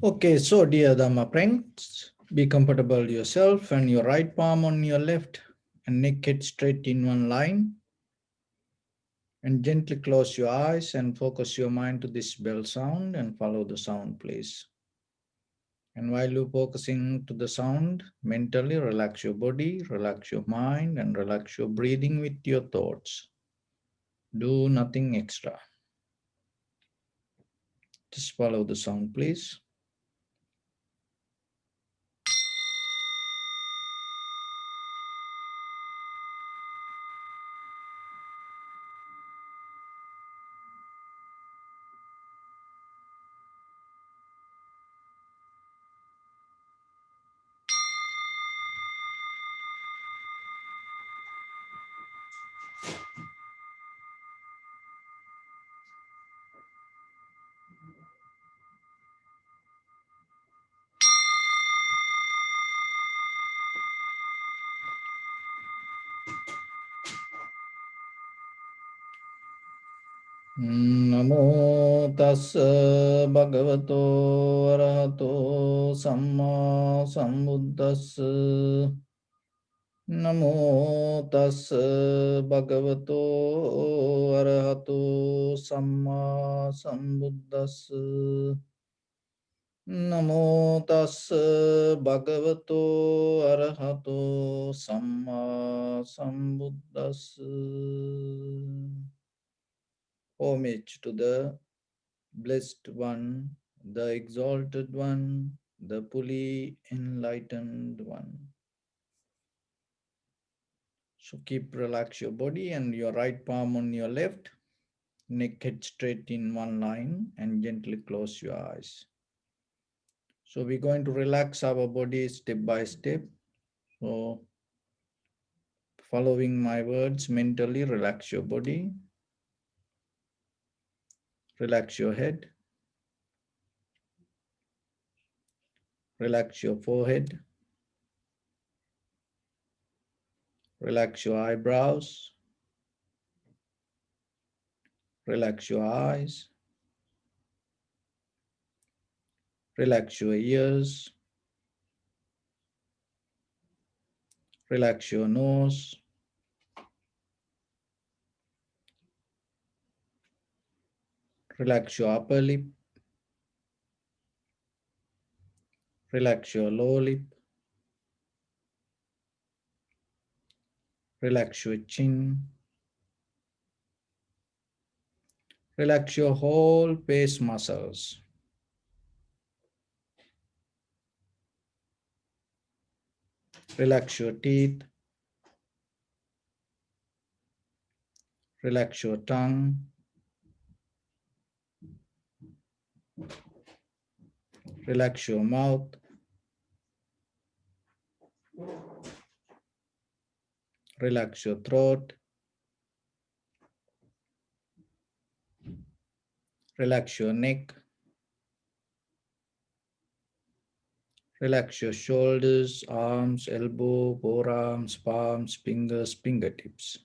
Okay, so dear Dhamma friends, be comfortable yourself and your right palm on your left and neck head straight in one line. And gently close your eyes and focus your mind to this bell sound and follow the sound, please. And while you're focusing to the sound, mentally relax your body, relax your mind, and relax your breathing with your thoughts. Do nothing extra. Just follow the sound, please. Namo tassa bhagavato arahato samma sambuddhassa. Namo tassa bhagavato arahato samma sambuddhassa. Namo tassa bhagavato arahato samma sambuddhassa. Homage to the Blessed One, the Exalted One, the fully enlightened One. So keep relax your body and your right palm on your left, neck head straight in one line and gently close your eyes. So we're going to relax our body step by step. So following my words, mentally relax your body, relax your head, relax your forehead, relax your eyebrows, relax your eyes, relax your ears, relax your nose, relax your upper lip, relax your lower lip, relax your chin, relax your whole face muscles. Relax your teeth, relax your tongue, relax your mouth, relax your throat, relax your neck, relax your shoulders, arms, elbow, forearms, palms, fingers, fingertips.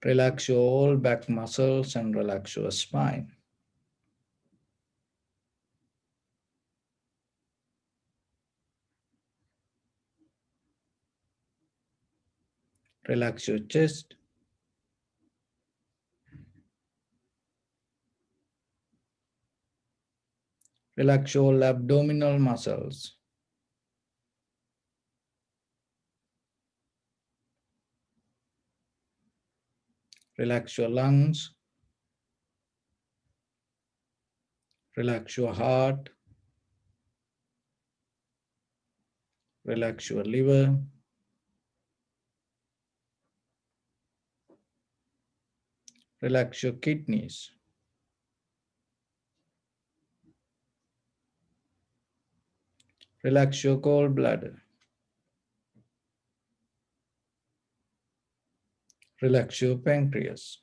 Relax your whole back muscles and relax your spine. Relax your chest, relax your whole abdominal muscles. Relax your lungs, relax your heart, relax your liver, relax your kidneys, relax your gallbladder, relax your pancreas,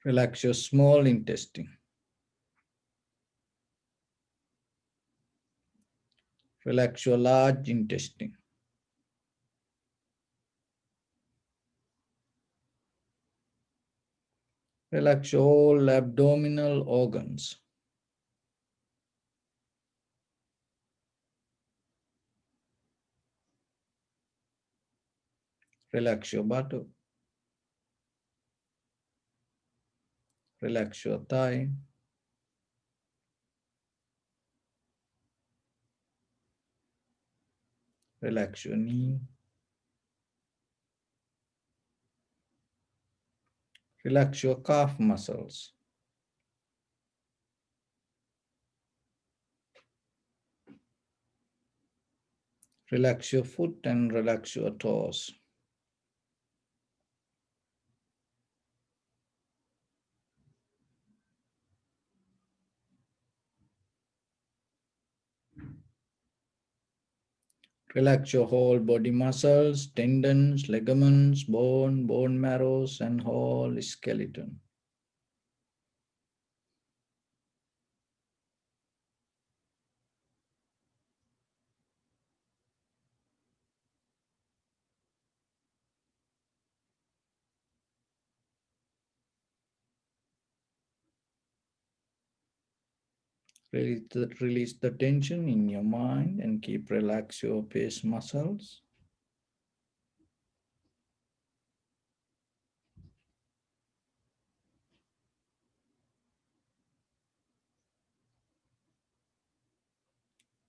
relax your small intestine, Relax your large intestine. Relax your all abdominal organs. Relax your buttock. Relax your thigh. Relax your knee. Relax your calf muscles. Relax your foot and relax your toes. Relax your whole body muscles, tendons, ligaments, bone marrows, and whole skeleton. Release the tension in your mind and keep relax your face muscles.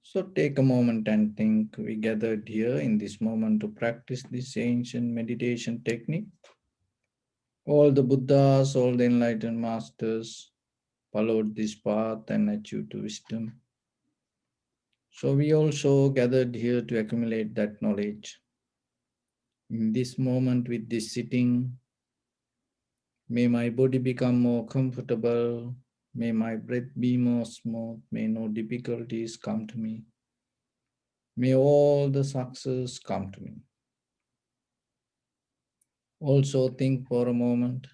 So take a moment and think. We gathered here in this moment to practice this ancient meditation technique. All the Buddhas, all the enlightened masters followed this path and achieved wisdom. So we also gathered here to accumulate that knowledge. In this moment with this sitting, may my body become more comfortable. May my breath be more smooth. May no difficulties come to me. May all the success come to me. Also think for a moment.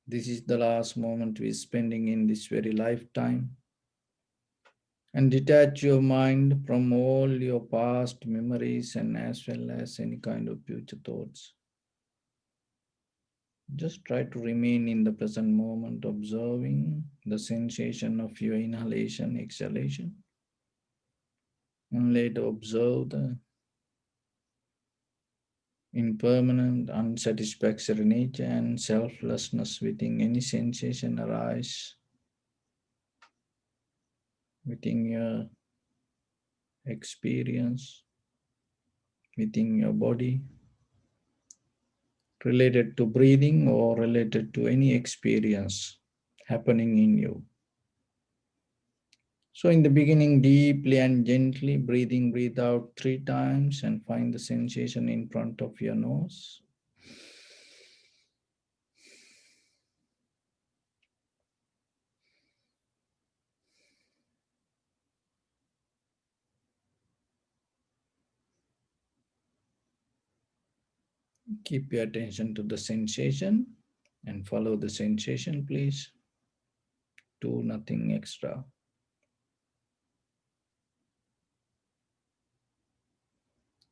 This is the last moment we're spending in this very lifetime. And detach your mind from all your past memories and as well as any kind of future thoughts. Just try to remain in the present moment, observing the sensation of your inhalation, exhalation, and later observe the impermanent, unsatisfactory nature and selflessness within any sensation arise within your experience, within your body, related to breathing or related to any experience happening in you. So in the beginning, deeply and gently breathe out 3 times and find the sensation in front of your nose. Keep your attention to the sensation and follow the sensation, please. Do nothing extra.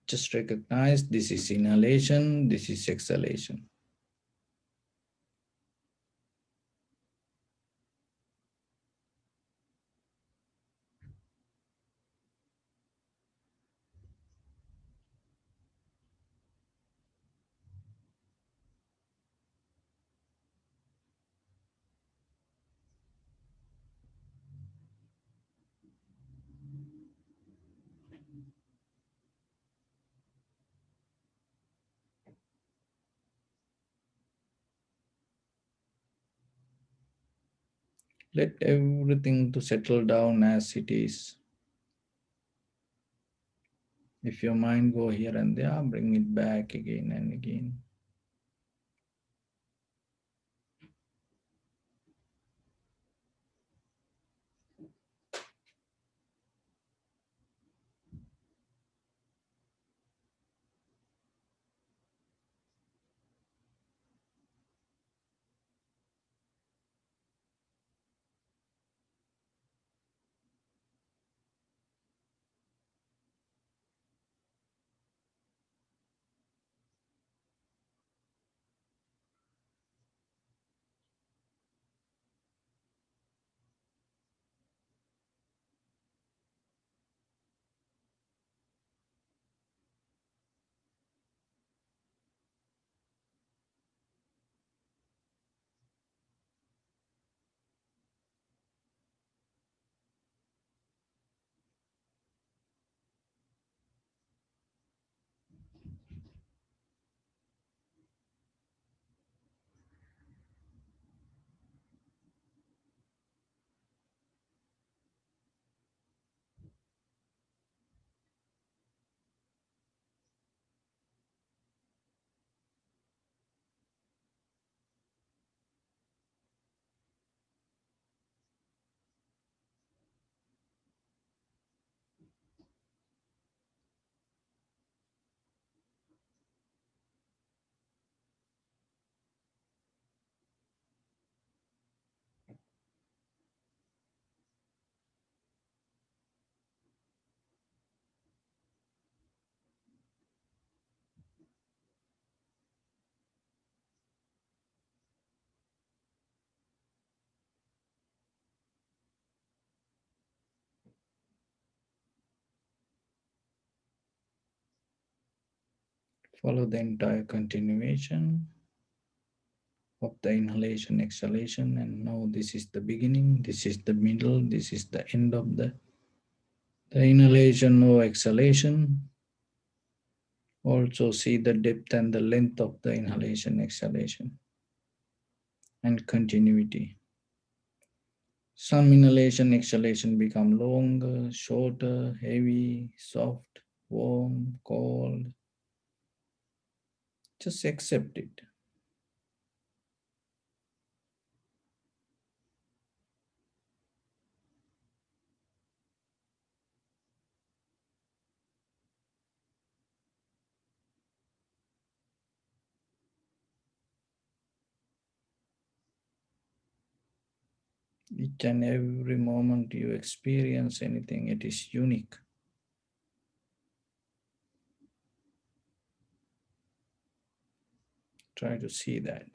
Just recognize this is inhalation, this is exhalation. Let everything to settle down as it is. If your mind go here and there, bring it back again and again. Follow the entire continuation of the inhalation, exhalation, and now this is the beginning, this is the middle, this is the end of the inhalation or exhalation. Also see the depth and the length of the inhalation, exhalation, and continuity. Some inhalation, exhalation become longer, shorter, heavy, soft, warm, cold. Just accept it. Each and every moment you experience anything, it is unique. Try to see that.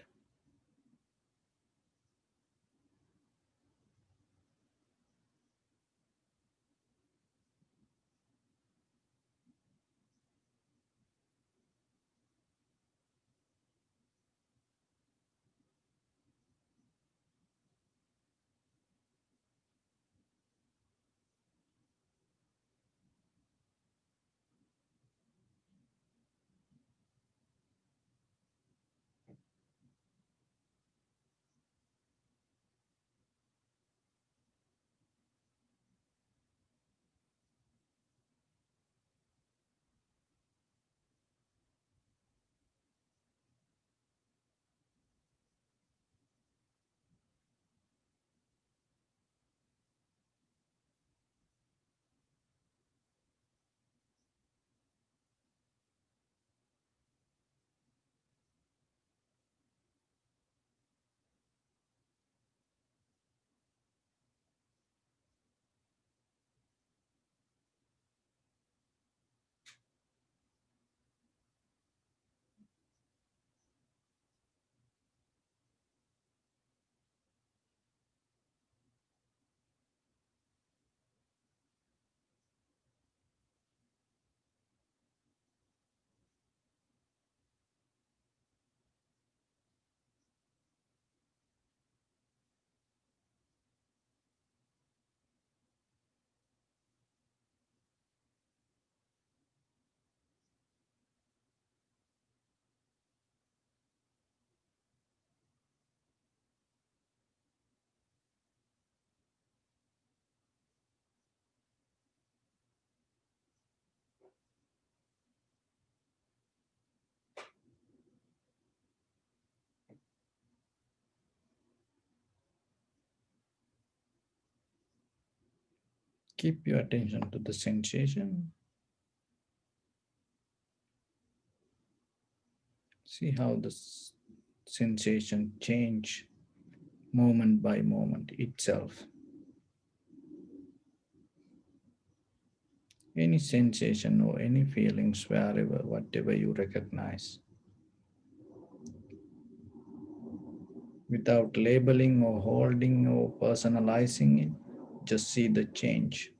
Keep your attention to the sensation. See how the sensation change moment by moment itself. Any sensation or any feelings wherever, whatever you recognize, without labeling or holding or personalizing it, just see the change.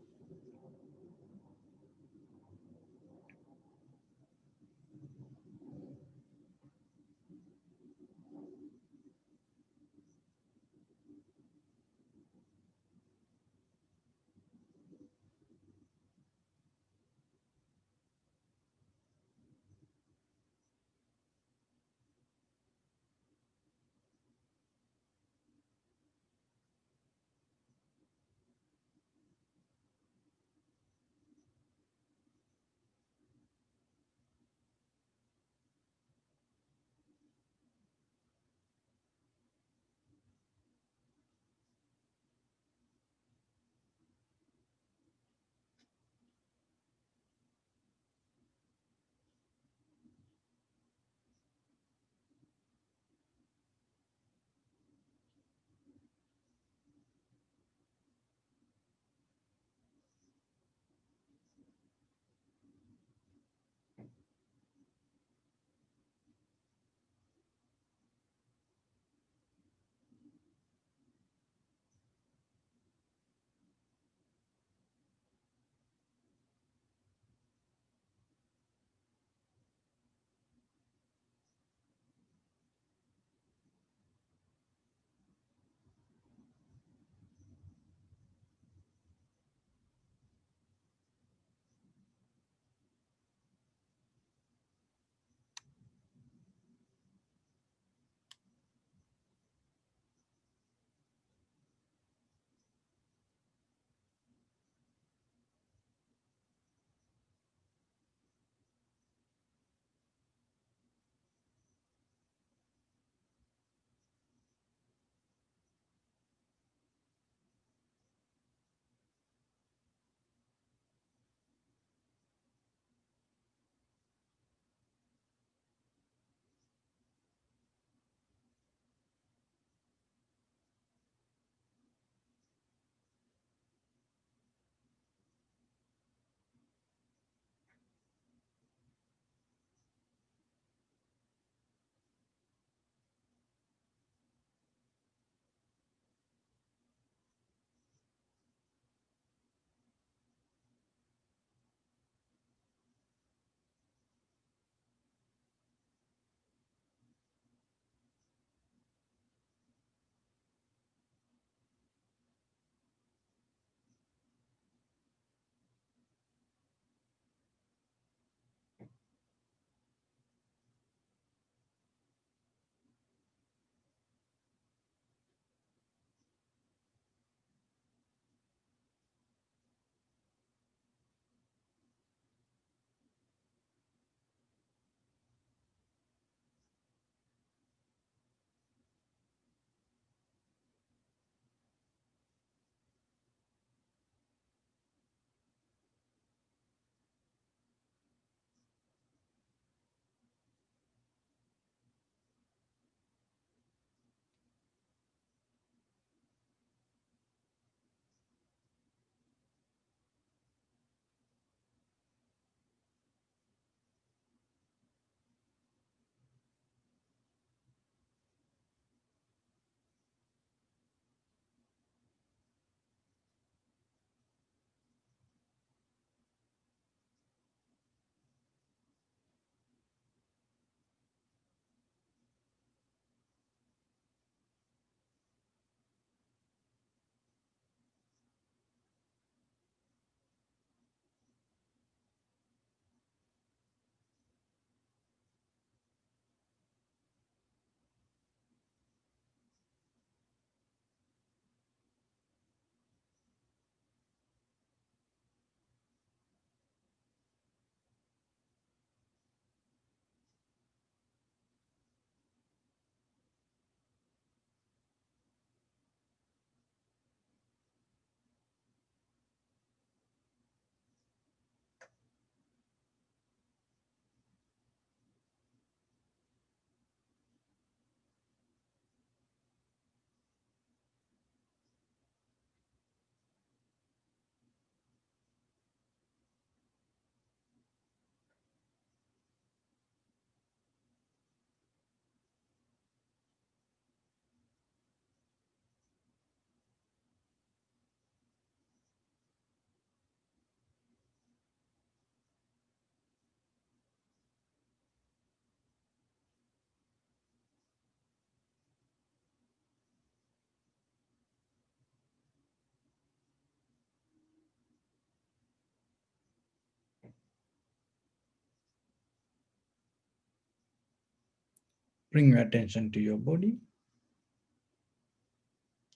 Bring your attention to your body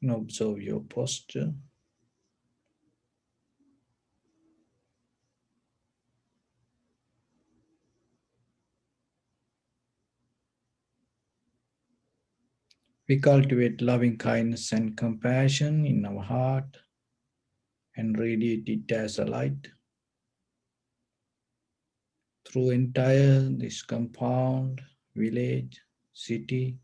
and observe your posture. We cultivate loving kindness and compassion in our heart and radiate it as a light through entire this compound, village, city,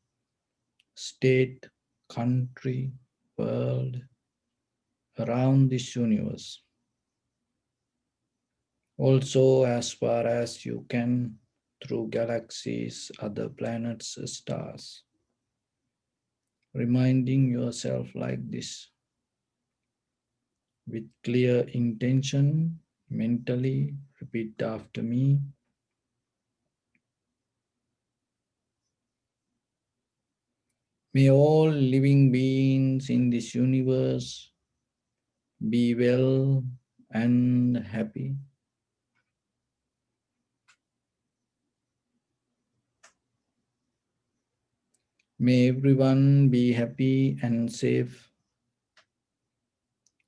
state, country, world, around this universe. Also, as far as you can, through galaxies, other planets, stars. Reminding yourself like this with clear intention, mentally, repeat after me. May all living beings in this universe be well and happy. May everyone be happy and safe,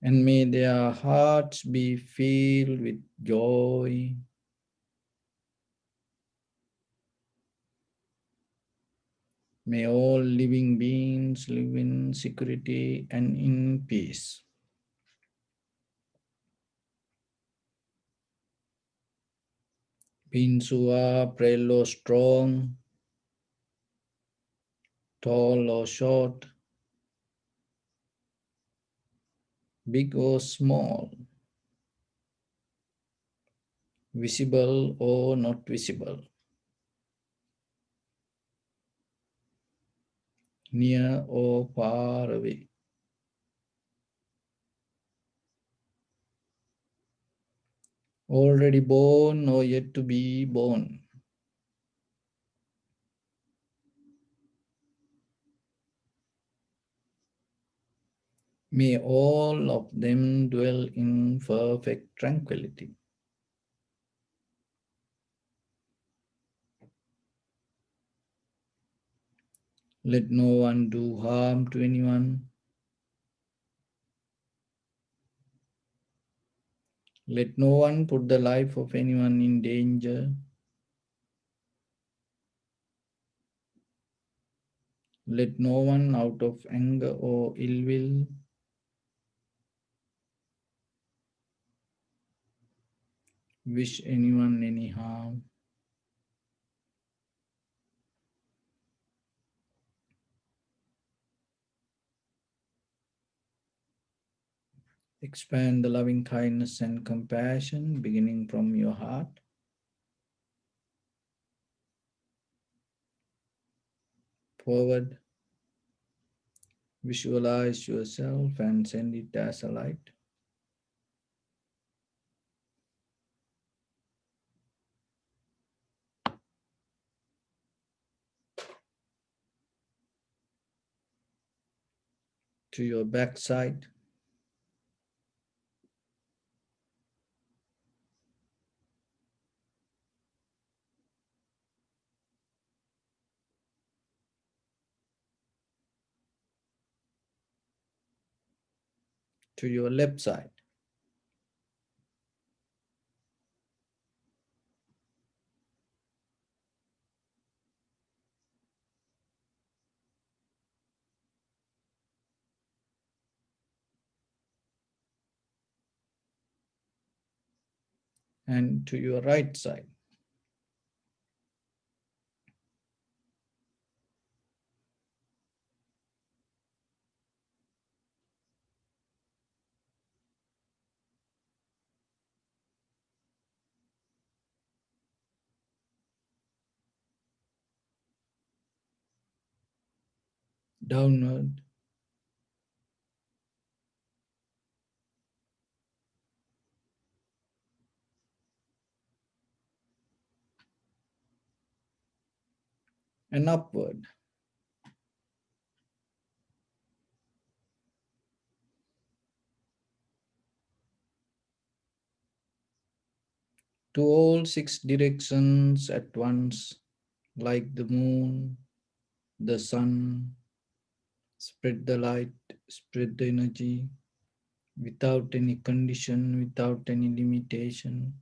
and may their hearts be filled with joy. May all living beings live in security and in peace. Beings who are frail or strong, tall or short, big or small, visible or not visible, near or far away, already born or yet to be born. May all of them dwell in perfect tranquility. Let no one do harm to anyone. Let no one put the life of anyone in danger. Let no one, out of anger or ill will, wish anyone any harm. Expand the loving kindness and compassion beginning from your heart. Forward, visualize yourself and send it as a light. To your backside, to your left side, and to your right side. Downward, and upward. To all six directions at once, like the moon, the sun, spread the light, spread the energy without any condition, without any limitation,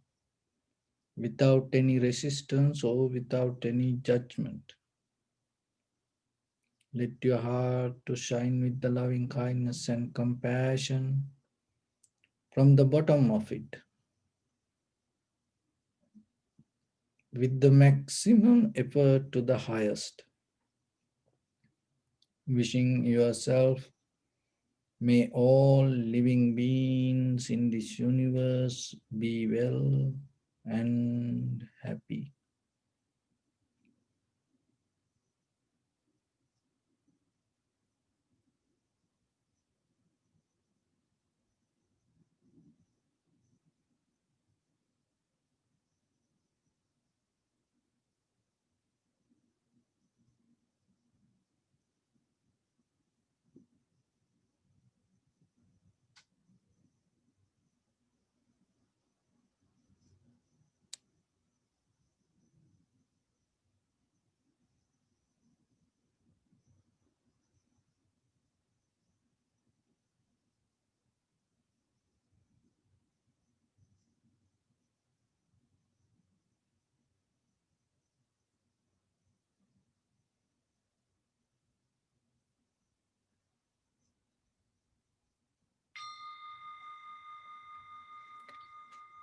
without any resistance or without any judgment. Let your heart to shine with the loving kindness and compassion from the bottom of it, with the maximum effort to the highest. Wishing yourself, may all living beings in this universe be well and happy.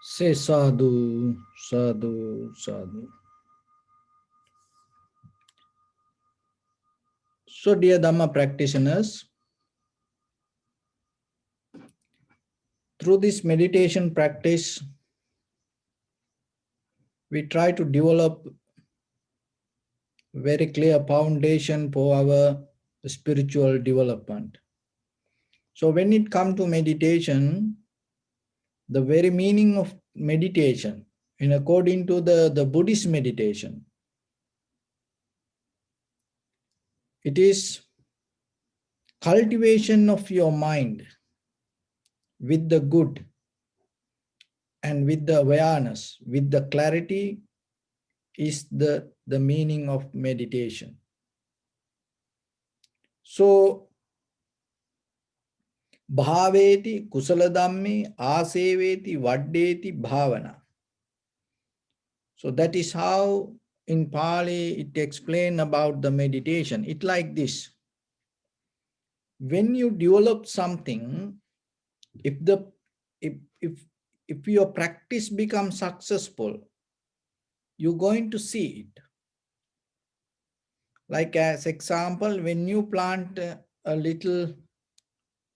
Say sadhu, sadhu, sadhu. So, dear Dhamma practitioners, through this meditation practice, we try to develop very clear foundation for our spiritual development. So, when it comes to meditation, the very meaning of meditation, in according to the Buddhist meditation, it is cultivation of your mind with the good and with the awareness, with the clarity is the meaning of meditation. So, bhaveti kusala dhamme aseveti vaddeti bhavana. So that is how in Pali it explains about the meditation. It like this. When you develop something, if the if if if your practice becomes successful, you're going to see it. Like as example, when you plant a little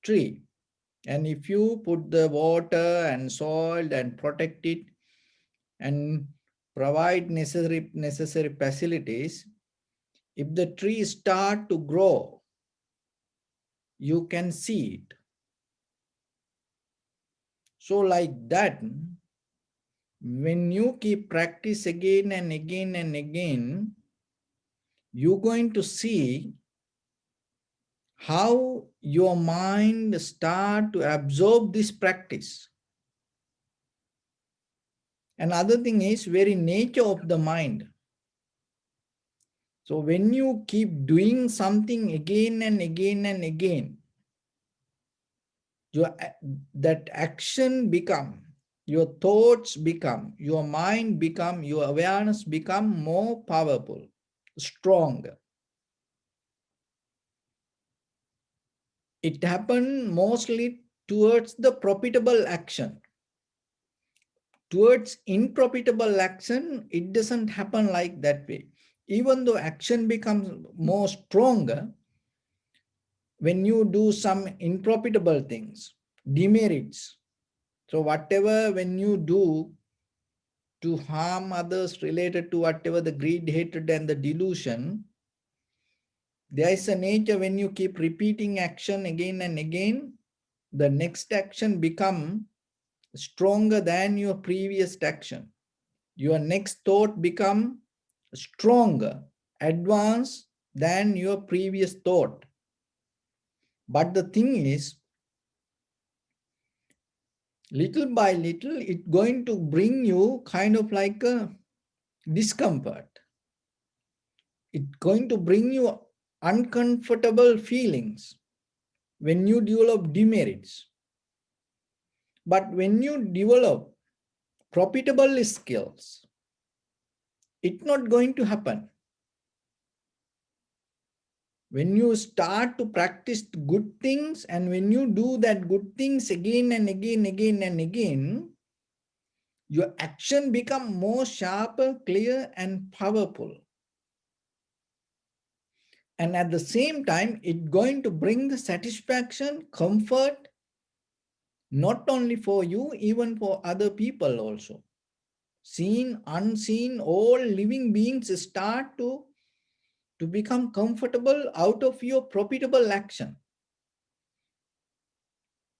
tree, and if you put the water and soil and protect it and provide necessary facilities, if the tree start to grow, you can see it. So like that, when you keep practice again and again and again, you're going to see how your mind start to absorb this practice. Another thing is very nature of the mind. So when you keep doing something again and again and again, your, that action become, your thoughts become, your mind become, your awareness become more powerful, stronger. It happens mostly towards the profitable action. Towards unprofitable action, it doesn't happen like that way. Even though action becomes more stronger, when you do some unprofitable things, demerits. So whatever when you do to harm others related to whatever the greed, hatred and the delusion, there is a nature when you keep repeating action again and again, the next action become stronger than your previous action. Your next thought become stronger, advanced than your previous thought. But the thing is, little by little, it's going to bring you kind of like a discomfort. It's going to bring you uncomfortable feelings, when you develop demerits. But when you develop profitable skills, it's not going to happen. When you start to practice good things, and when you do that good things again and again, your action become more sharper, clear, and powerful. And at the same time, it's going to bring the satisfaction, comfort, not only for you, even for other people also. Seen, unseen, all living beings start to become comfortable out of your profitable action.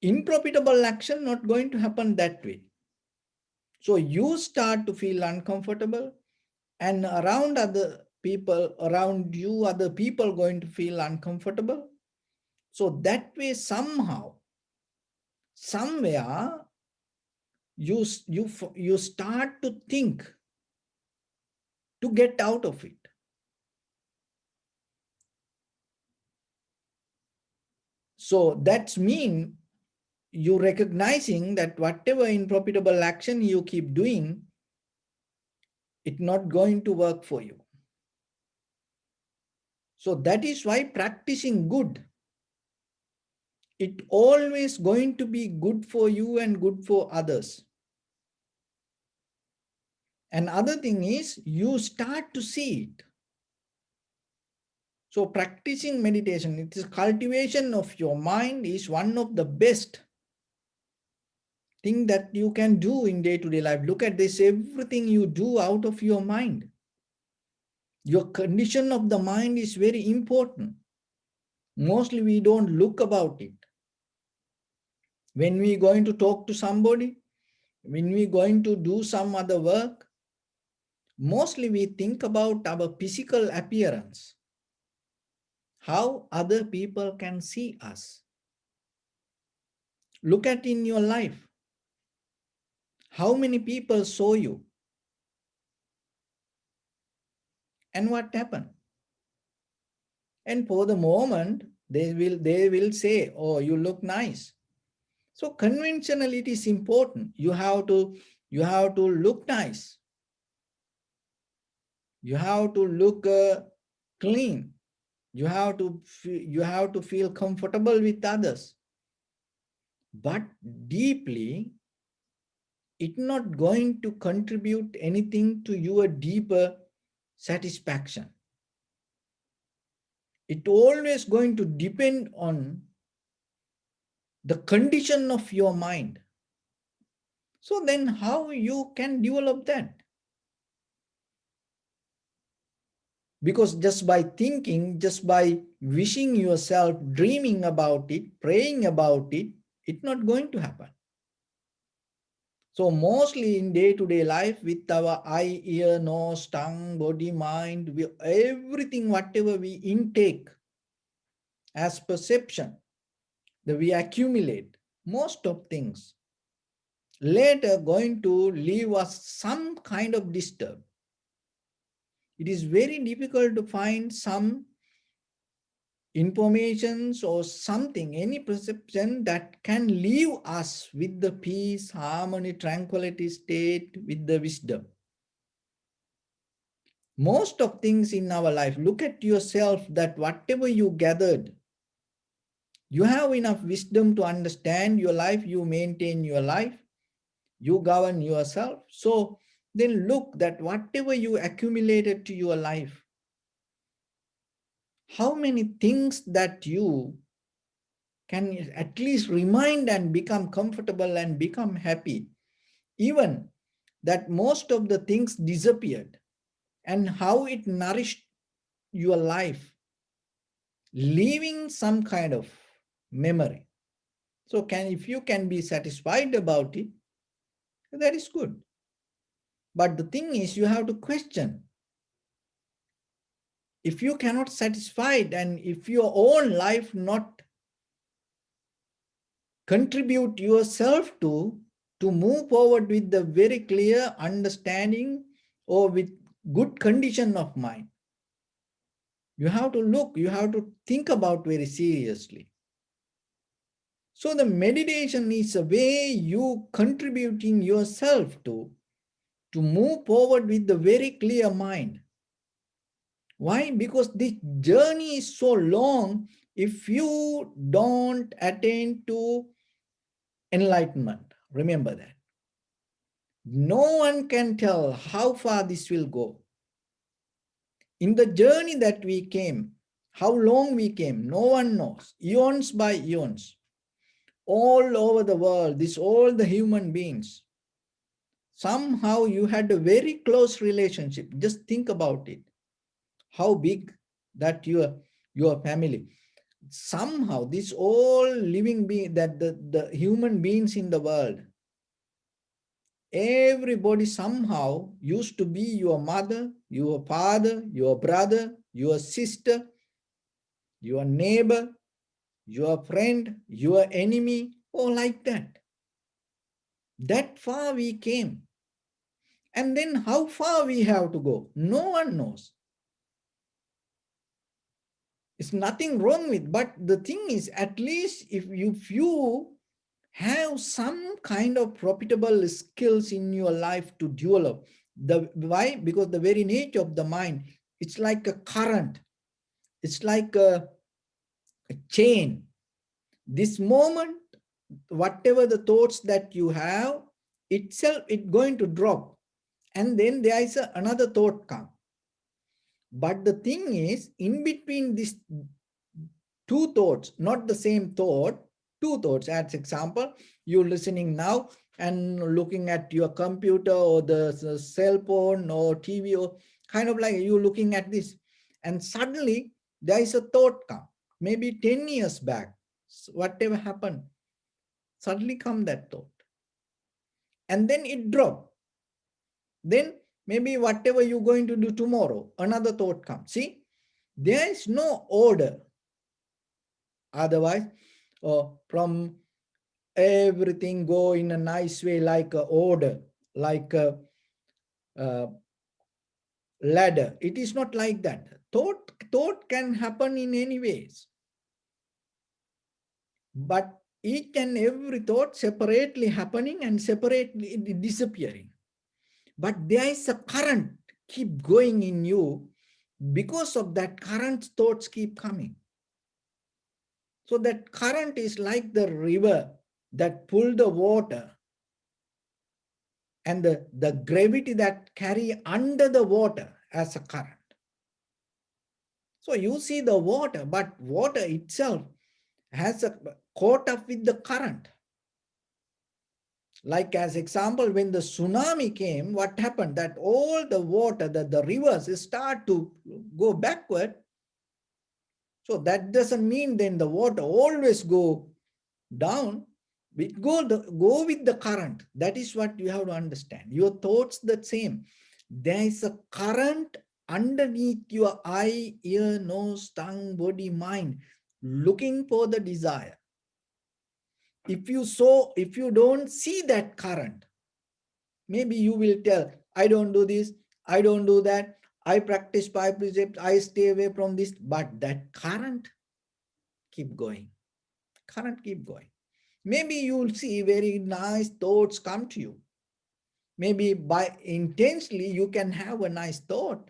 Improfitable action not going to happen that way. So you start to feel uncomfortable, and around you, other people going to feel uncomfortable. So that way, somehow, somewhere, you start to think to get out of it. So that's mean you recognizing that whatever unprofitable action you keep doing, it's not going to work for you. So that is why practicing good, it always going to be good for you and good for others. And other thing is, you start to see it. So practicing meditation, it is cultivation of your mind, is one of the best thing that you can do in day-to-day life. Look at this, everything you do out of your mind. Your condition of the mind is very important. Mostly we don't look about it. When we going to talk to somebody, when we going to do some other work, mostly we think about our physical appearance, how other people can see us. Look at in your life, how many people saw you, and what happened? And for the moment, they will say, oh, you look nice. So conventionality is important. You have to look nice. You have to look clean. You have to feel comfortable with others. But deeply, it's not going to contribute anything to your deeper satisfaction. It always going to depend on the condition of your mind. So then how you can develop that? Because just by thinking, just by wishing yourself, dreaming about it, praying about it, it's not going to happen. So mostly in day-to-day life, with our eye, ear, nose, tongue, body, mind, everything, whatever we intake as perception, that we accumulate, most of things later going to leave us some kind of disturb. It is very difficult to find some informations or something, any perception that can leave us with the peace, harmony, tranquility state, with the wisdom. Most of things in our life, look at yourself, that whatever you gathered, you have enough wisdom to understand your life, you maintain your life, you govern yourself. So then look that whatever you accumulated to your life, how many things that you can at least remind and become comfortable and become happy, even that most of the things disappeared, and how it nourished your life, leaving some kind of memory. So if you can be satisfied about it, that is good. But the thing is, you have to question. If you cannot satisfy it, and if your own life not contribute yourself to move forward with the very clear understanding or with good condition of mind, You have to look, you have to think about very seriously. So the meditation is a way you contributing yourself to move forward with the very clear mind. Why? Because this journey is so long. If you don't attain to enlightenment, remember that. No one can tell how far this will go. In the journey that we came, how long we came, no one knows. Eons by eons, all over the world, all the human beings. Somehow you had a very close relationship. Just think about it. How big that your family. Somehow this all living being, that the human beings in the world, everybody somehow used to be your mother, your father, your brother, your sister, your neighbor, your friend, your enemy, or like that. That far we came. And then how far we have to go, no one knows. It's nothing wrong with, but the thing is, at least if you have some kind of profitable skills in your life to develop. Why? Because the very nature of the mind, it's like a current. It's like a chain. This moment, whatever the thoughts that you have, itself, it's going to drop. And then there is another thought come. But the thing is, in between these two thoughts, not the same thought, two thoughts. As example, you're listening now and looking at your computer or the cell phone or TV, or kind of like you looking at this. And suddenly there is a thought come, maybe 10 years back, whatever happened, suddenly come that thought. And then it dropped. Then maybe whatever you're going to do tomorrow, another thought comes. See, there is no order. Otherwise, from everything go in a nice way, like a order, like a ladder. It is not like that. Thought can happen in any ways. But each and every thought separately happening and separately disappearing. But there is a current keep going in you. Because of that current, thoughts keep coming. So that current is like the river that pull the water, and the gravity that carry under the water as a current. So you see the water, but water itself has a caught up with the current. Like as example, when the tsunami came, what happened? That all the water, that the rivers start to go backward. So that doesn't mean then the water always go down. We go with the current. That is what you have to understand. Your thoughts the same. There is a current underneath your eye, ear, nose, tongue, body, mind, looking for the desire. If you don't see that current, maybe you will tell, I don't do this, I don't do that, I practice 5 precepts, I stay away from this, but that current keep going. Current keep going. Maybe you'll see very nice thoughts come to you. Maybe by intensely you can have a nice thought.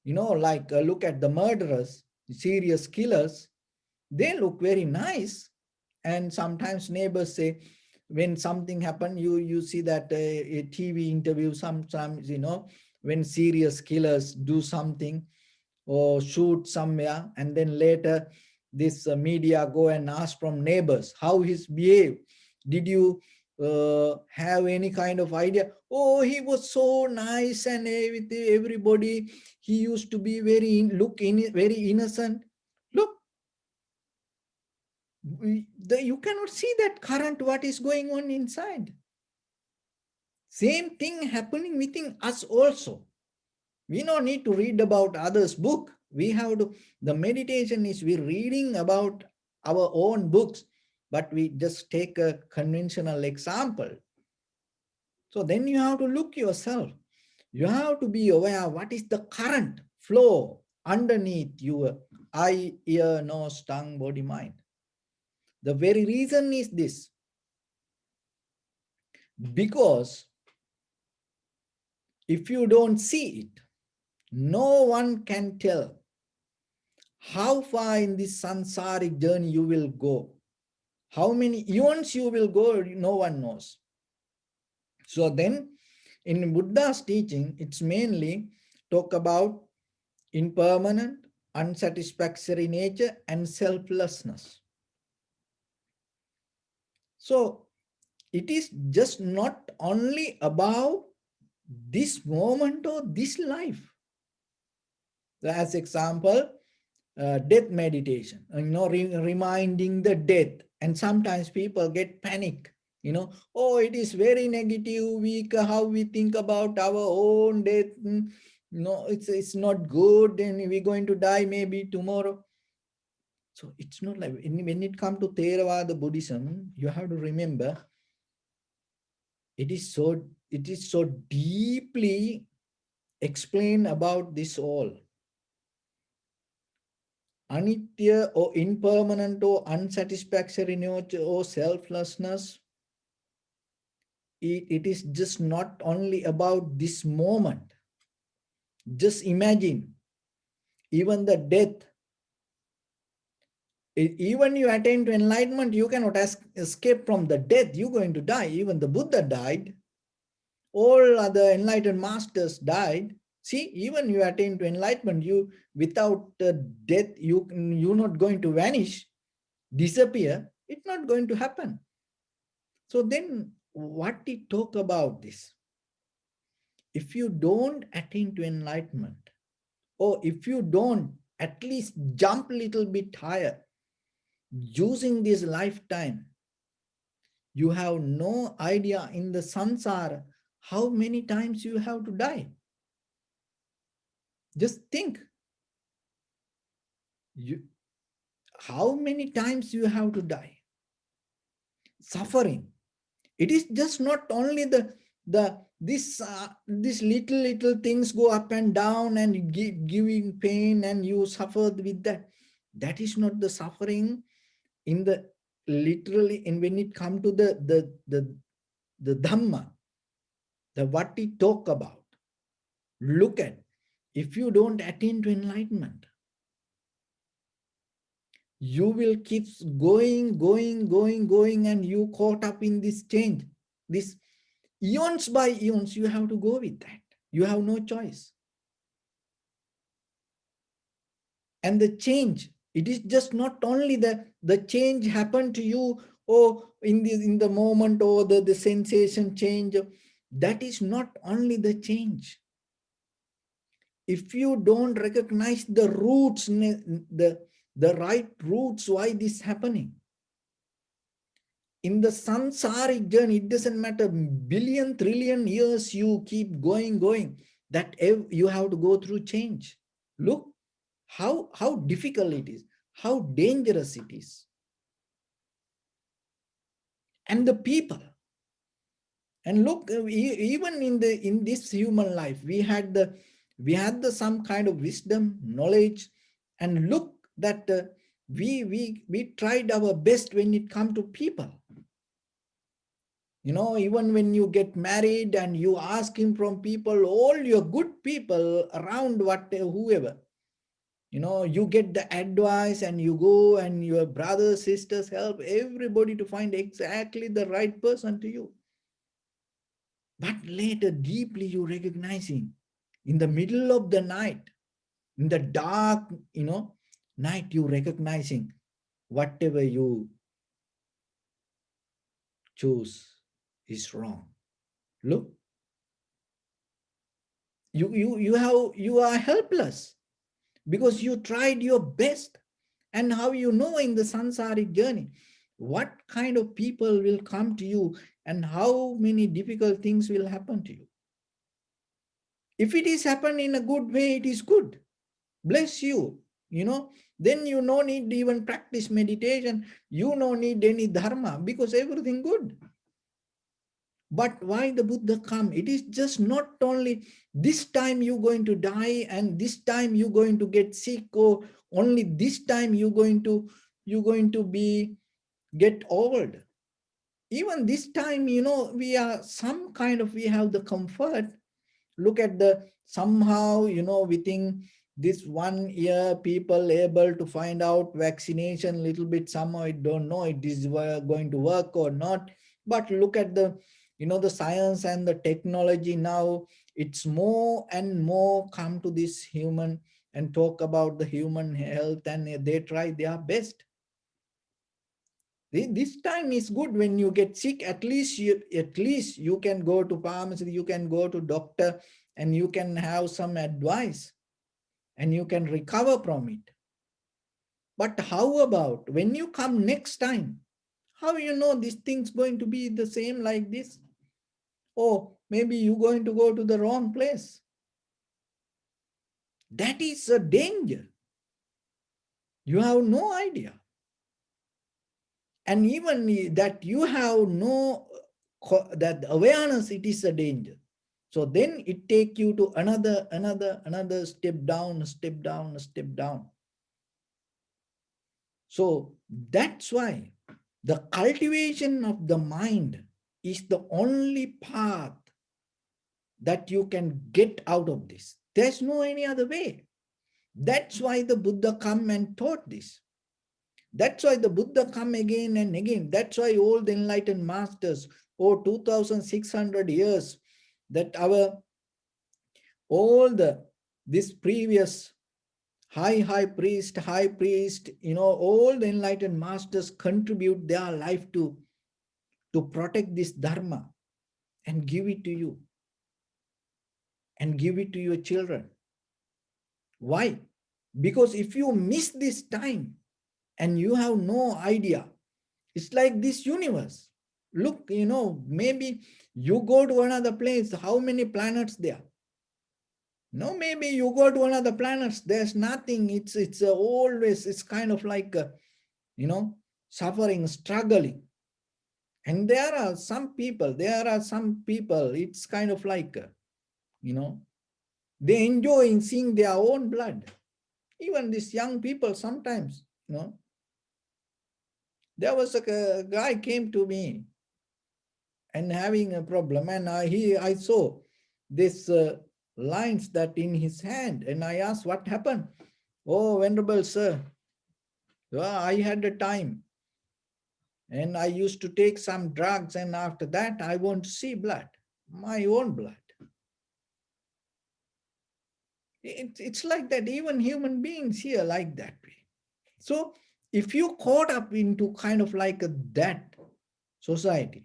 Like look at the murderers, serious killers. They look very nice. And sometimes neighbors say, when something happened, you see that a TV interview, sometimes, when serious killers do something or shoot somewhere, and then later this media go and ask from neighbors how he's behaved. Did you have any kind of idea? Oh, he was so nice and with everybody. He used to be very innocent. Look, you cannot see that current, what is going on inside. Same thing happening within us also. We don't need to read about others' book. We have to, the meditation is we're reading about our own books, but we just take a conventional example. So then you have to look yourself. You have to be aware what is the current flow underneath your eye, ear, nose, tongue, body, mind. The very reason is this, because if you don't see it, no one can tell how far in this samsaric journey you will go. How many eons you will go, no one knows. So then, in Buddha's teaching, it's mainly talk about impermanent, unsatisfactory nature and selflessness. So it is just not only about this moment or this life. As example, death meditation, reminding the death. And sometimes people get panic, oh, it is very negative, weak, how we think about our own death. No, it's not good, and we're going to die maybe tomorrow. So it's not like, when it comes to Theravada Buddhism, you have to remember, it is so deeply explained about this all. Anitya or impermanent or unsatisfactory nature or selflessness, it is just not only about this moment. Just imagine, even the death, even you attain to enlightenment, you cannot escape from the death. You're going to die. Even the Buddha died. All other enlightened masters died. See, even you attain to enlightenment, you without death, you're not going to vanish, disappear. It's not going to happen. So then what we talk about this? If you don't attain to enlightenment, or if you don't at least jump a little bit higher, using this lifetime, you have no idea in the samsara how many times you have to die. Just think, how many times you have to die. Suffering. It is just not only this little things go up and down and giving pain and you suffer with that. That is not the suffering in the literally. And when it comes to the Dhamma, the what we talk about, look at, if you don't attain to enlightenment, you will keep going, and you caught up in this change. This eons by eons, you have to go with that. You have no choice. And the change, it is just not only the change happened to you, or in the moment, or the sensation change. That is not only the change. If you don't recognize the roots, the right roots, why this is happening. In the samsaric journey, it doesn't matter, billion, trillion years you keep going, that you have to go through change. Look how difficult it is, how dangerous it is. And the people. And look, even in this human life, we had some kind of wisdom, knowledge, and look that we tried our best when it comes to people. Even when you get married and you ask him from people, all your good people around, whoever, you get the advice and you go and your brothers, sisters help everybody to find exactly the right person to you. But later, deeply you recognizing, in the middle of the night, in the dark, night, you recognizing whatever you choose is wrong. Look, you are helpless because you tried your best. And how in the samsaric journey, what kind of people will come to you and how many difficult things will happen to you. If it is happened in a good way, it is good. Bless you. Then you no need to even practice meditation. You no need any dharma because everything good. But why the Buddha come? It is just not only this time you're going to die and this time you're going to get sick, or only this time you're going to be get old. Even this time, we are some kind of, we have the comfort. Look at the somehow, within this 1 year, people able to find out vaccination little bit. Somehow I don't know it is going to work or not. But look at the, the science and the technology now. It's more and more come to this human and talk about the human health, and they try their best. This time is good. When you get sick, at least you can go to pharmacy, you can go to doctor, and you can have some advice, and you can recover from it. But how about when you come next time? How this thing's going to be the same like this? Or maybe you're going to go to the wrong place. That is a danger. You have no idea. And even that you have no that awareness, it is a danger. So then it take you to another step down, step down, step down. So that's why the cultivation of the mind is the only path that you can get out of this. There's no any other way. That's why the Buddha come and taught this. That's why the Buddha come again and again. That's why all the enlightened masters, 2600 years, that all this previous high priest, all the enlightened masters contribute their life to protect this dharma and give it to you and give it to your children. Why? Because if you miss this time and you have no idea, it's like this universe. Look, maybe you go to another place, how many planets there? No, maybe you go to another planets, there's nothing. It's always, it's kind of like, suffering, struggling. And there are some people, it's kind of like, they enjoy in seeing their own blood. Even these young people sometimes, there was a guy came to me and having a problem, and I saw this lines that in his hand, and I asked what happened. Oh, venerable sir, I had a time and I used to take some drugs, and after that I want to see blood, my own blood. It's like that. Even human beings here like that way. So if you caught up into kind of like that society,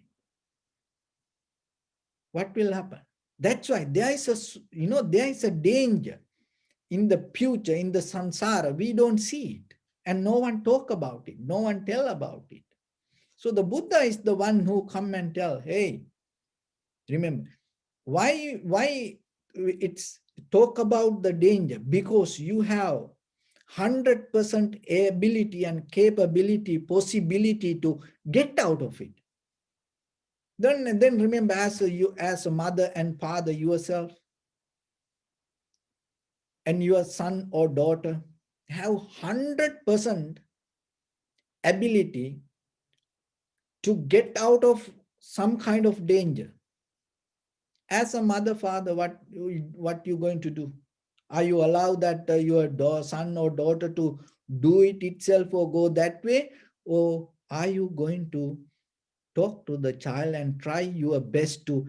what will happen? That's why there is a danger in the future, in the samsara. We don't see it, and no one talk about it, no one tell about it. So the Buddha is the one who come and tell, hey, remember, why it's talk about the danger? Because you have 100% ability and capability, possibility to get out of it. Then remember, as a mother and father yourself, and your son or daughter have 100% ability to get out of some kind of danger. As a mother, father, what you going to do? Are you allow that your son or daughter to do it itself or go that way? Or are you going to talk to the child and try your best to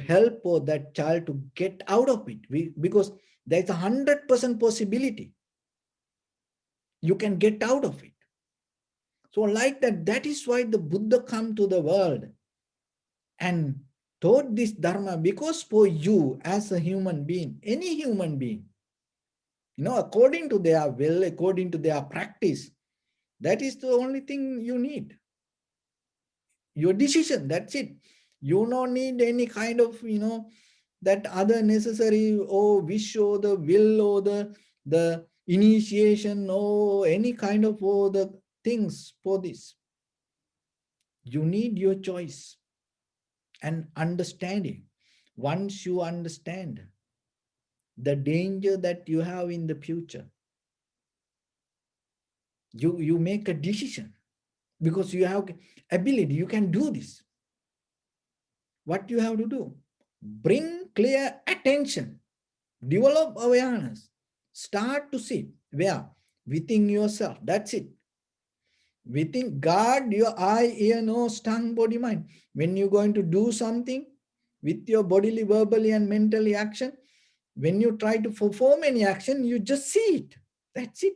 help or that child to get out of it? Because there's 100% possibility you can get out of it. So like that is why the Buddha come to the world and taught this dharma, because for you as a human being, any human being, according to their will, according to their practice, that is the only thing you need. Your decision, that's it. You don't need any kind of, that other necessary or wish or the will or the initiation or any kind of or the things for this. You need your choice. and understanding. Once you understand the danger that you have in the future, you make a decision because you have ability, you can do this. What you have to do? Bring clear attention, develop awareness, start to see where within yourself. That's it. Within, guard your eye, ear, nose, tongue, body, mind. When you're going to do something with your bodily, verbally, and mentally action, when you try to perform any action, you just see it. That's it.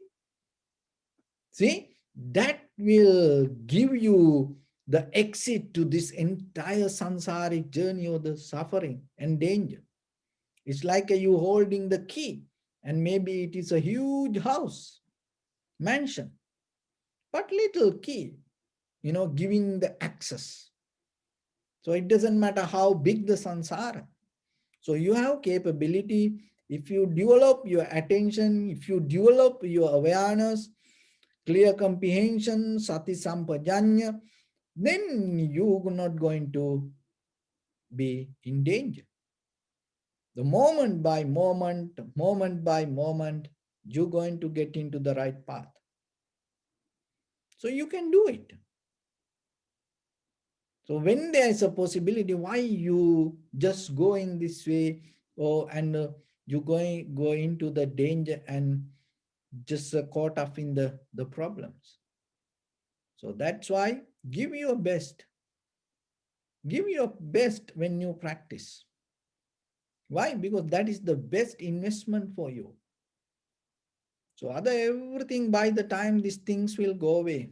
See, that will give you the exit to this entire samsaric journey of the suffering and danger. It's like you holding the key, and maybe it is a huge house, mansion, but little key, giving the access. So it doesn't matter how big the samsara. So you have capability. If you develop your attention, if you develop your awareness, clear comprehension, sati sampajanya, then you're not going to be in danger. The moment by moment, you're going to get into the right path. So you can do it. So when there is a possibility, why you just go in this way, and you go into the danger and just caught up in the problems. So that's why give your best. Give your best when you practice. Why? Because that is the best investment for you. So other everything, by the time these things will go away,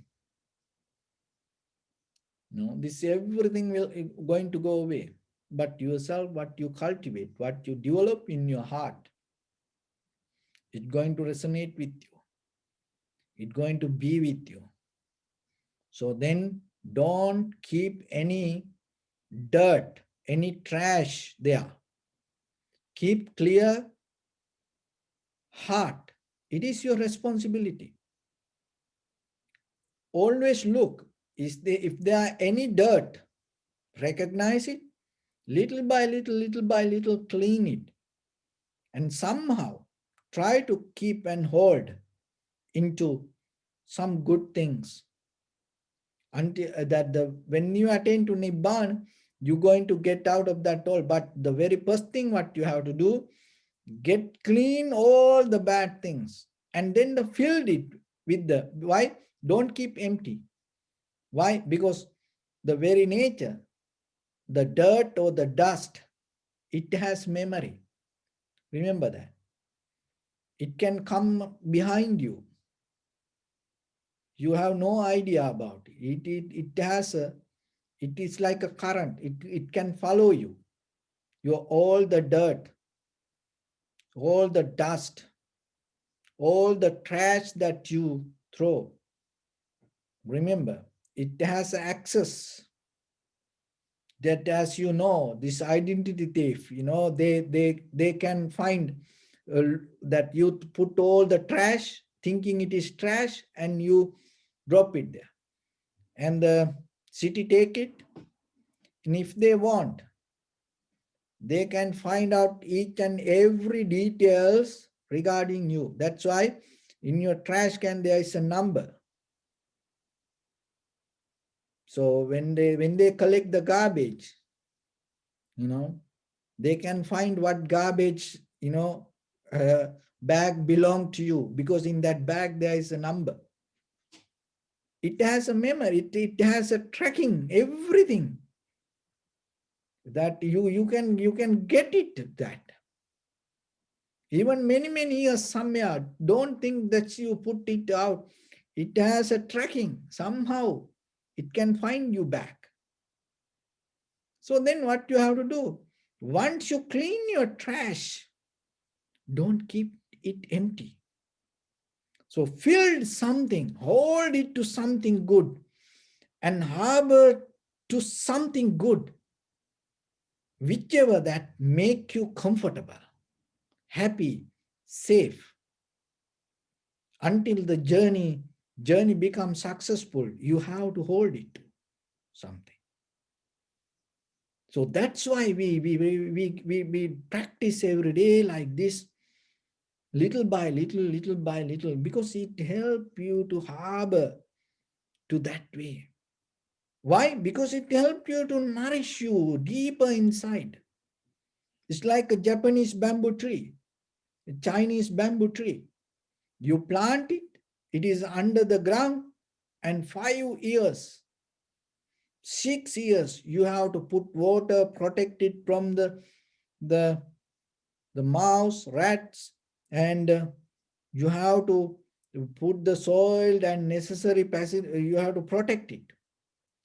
this everything will going to go away. But yourself, what you cultivate, what you develop in your heart, it's going to resonate with you. It's going to be with you. So then don't keep any dirt, any trash there. Keep clear heart. It is your responsibility. Always look, if there are any dirt, recognize it, little by little, clean it. And somehow try to keep and hold into some good things until when you attain to Nibbana, you're going to get out of that all. But the very first thing what you have to do, get clean all the bad things and then fill it with why? Don't keep empty. Why? Because the very nature, the dirt or the dust, it has memory. Remember that. It can come behind you. You have no idea about it. It is like a current. It can follow you. All the dirt, all the dust, all the trash that you throw. Remember, it has access. That, as you know, this identity thief, they can find that you put all the trash, thinking it is trash, and you drop it there. And the city take it, and if they want, they can find out each and every details regarding you. That's why in your trash can there is a number. So when they collect the garbage, they can find what garbage, bag belong to you, because in that bag there is a number. It has a memory, it has a tracking, everything that you can get it that. Even many years somewhere, don't think that you put it out. It has a tracking. Somehow it can find you back. So then what you have to do? Once you clean your trash, don't keep it empty. So fill something, hold it to something good, and harbor to something good, whichever that make you comfortable, happy, safe. Until the journey becomes successful, you have to hold it to something. So that's why we practice every day like this, little by little, little by little, because it helps you to harbor to that way. Why? Because it helps you to nourish you deeper inside. It's like a Japanese bamboo tree, a Chinese bamboo tree. You plant it, it is under the ground, and 5 years, 6 years, you have to put water, protect it from the, the mouse, rats, and you have to put the soil and necessary passage, you have to protect it.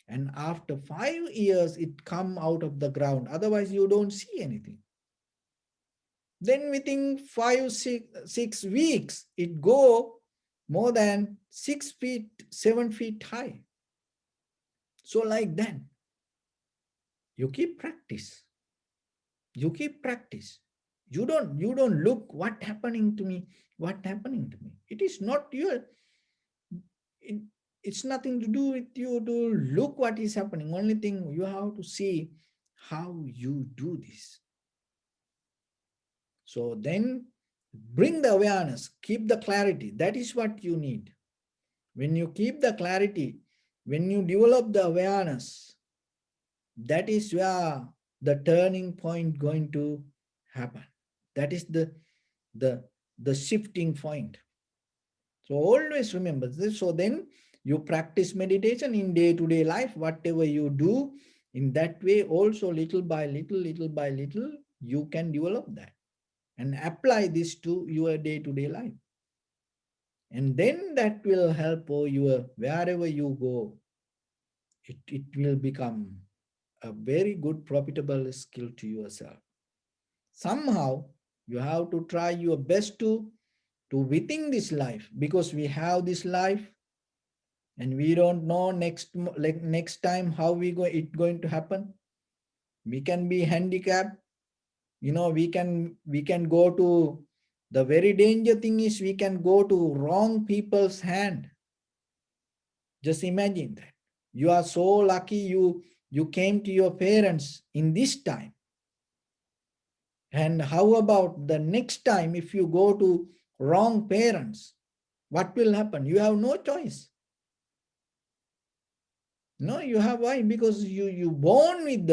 And after 5 years, it come out of the ground. Otherwise, you don't see anything. Then within 6 weeks, it go more than 6 feet, 7 feet high. So like that, you keep practice. You keep practice. You don't look what happening to me, what happening to me. It is not your, it, it's nothing to do with you to look what is happening. Only thing you have to see how you do this. So then bring the awareness, keep the clarity. That is what you need. When you keep the clarity, when you develop the awareness, that is where the turning point going to happen. That is the, the shifting point. So always remember this. So then you practice meditation in day-to-day life, whatever you do, in that way also little by little, little by little, you can develop that and apply this to your day-to-day life. And then that will help you wherever you go. It will become a very good profitable skill to yourself. Somehow you have to try your best to within this life, because we have this life and we don't know next time how it going to happen. We can be handicapped, we can go to, the very danger thing is we can go to wrong people's hand. Just imagine that you are so lucky you came to your parents in this time. And how about the next time if you go to wrong parents? What will happen? You have no choice. No, you have. Why? Because you born with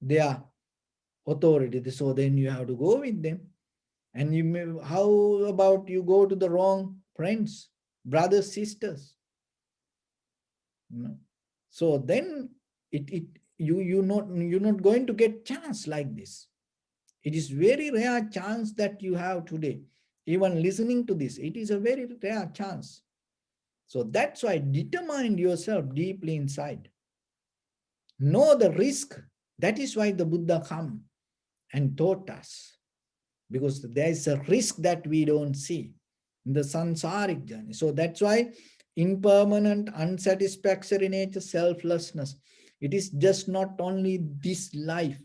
their authority. So then you have to go with them. And how about you go to the wrong friends, brothers, sisters? No. So then you're not going to get chance like this. It is very rare chance that you have today. Even listening to this, it is a very rare chance. So that's why determine yourself deeply inside. Know the risk. That is why the Buddha come and taught us. Because there is a risk that we don't see in the samsaric journey. So that's why impermanent, unsatisfactory nature, selflessness. It is just not only this life.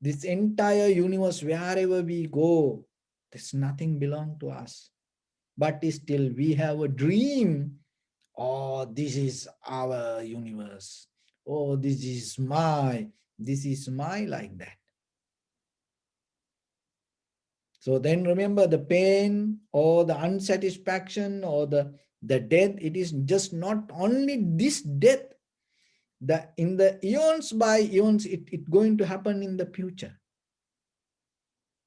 This entire universe, wherever we go, there's nothing belong to us. But still we have a dream. Oh, this is our universe. Oh, this is my like that. So then remember the pain or the unsatisfaction or the death, it is just not only this death. In the eons by eons, it going to happen in the future.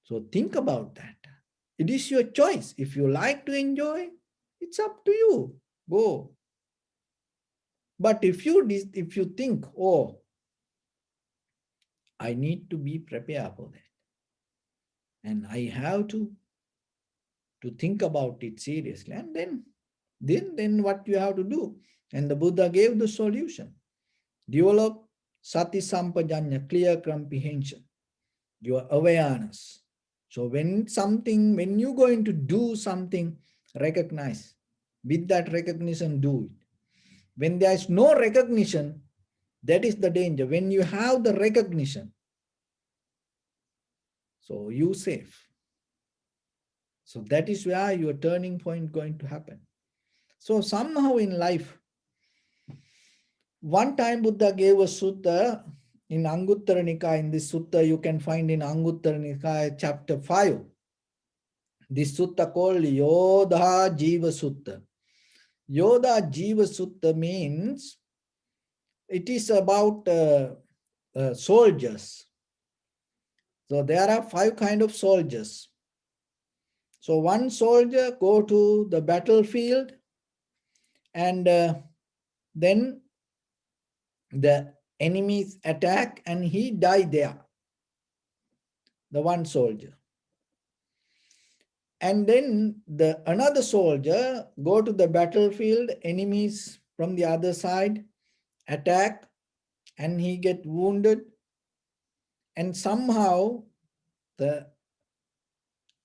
So think about that. It is your choice. If you like to enjoy, it's up to you. Go. But if you think, oh, I need to be prepared for that, and I have to think about it seriously, and then what you have to do. And the Buddha gave the solution. Develop sati sampajanya, clear comprehension, your awareness. So when you're going to do something, recognize. With that recognition, do it. When there is no recognition, that is the danger. When you have the recognition, so you safe. So that is where your turning point going to happen. So somehow in life, one time Buddha gave a sutta in Anguttara Nikaya, in this sutta you can find in Anguttara Nikaya chapter 5. This sutta called Yodha Jiva Sutta. Yodha Jiva Sutta means it is about soldiers. So there are 5 kind of soldiers. So one soldier go to the battlefield, and then the enemies attack and he die there, the one soldier. And then the another soldier go to the battlefield, enemies from the other side attack and he get wounded, and somehow the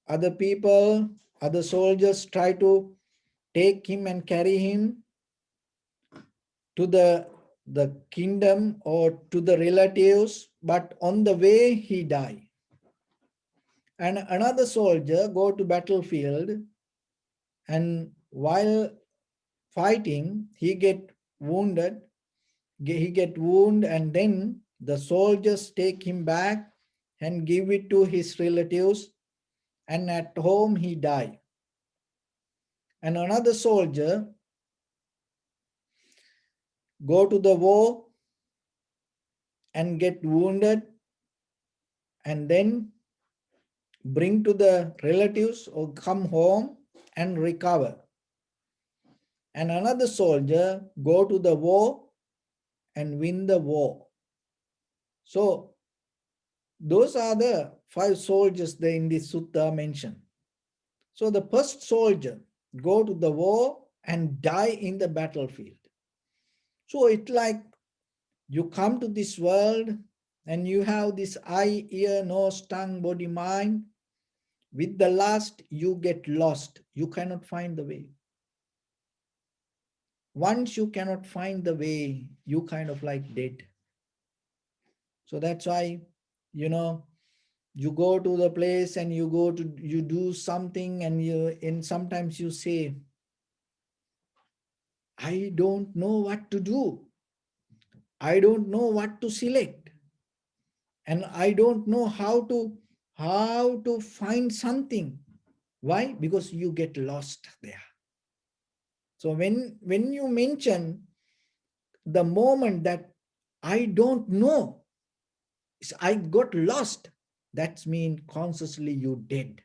other people, other soldiers try to take him and carry him to the kingdom or to the relatives, but on the way he die. And another soldier go to battlefield, and while fighting he get wounded, and then the soldiers take him back and give it to his relatives, and at home he die. And another soldier go to the war and get wounded, and then bring to the relatives or come home and recover. And another soldier go to the war and win the war. So those are the 5 soldiers there in this sutta mentioned. So the first soldier go to the war and die in the battlefield. So it's like you come to this world and you have this eye, ear, nose, tongue, body, mind. With the last, you get lost. You cannot find the way. Once you cannot find the way, you kind of like dead. So that's why, you go to the place and you do something, and sometimes you say, I don't know what to do. I don't know what to select. And I don't know how to find something. Why? Because you get lost there. So when you mention the moment that I don't know, I got lost, that means consciously you dead.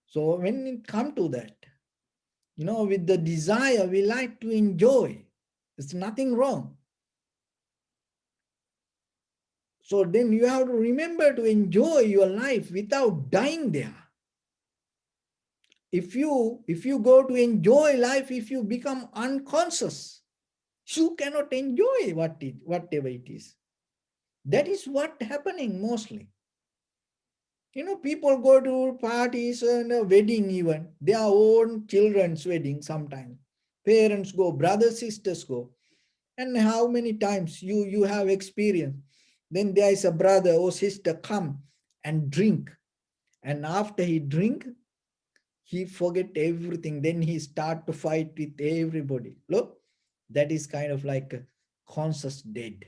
So when it come to that, with the desire, we like to enjoy. There's nothing wrong. So then you have to remember to enjoy your life without dying there. If you go to enjoy life, if you become unconscious, you cannot enjoy whatever it is. That is what happening mostly. People go to parties and a wedding even, their own children's wedding sometimes. Parents go, brothers, sisters go. And how many times you have experienced, then there is a brother or sister come and drink. And after he drink, he forget everything. Then he start to fight with everybody. Look, that is kind of like a conscious dead.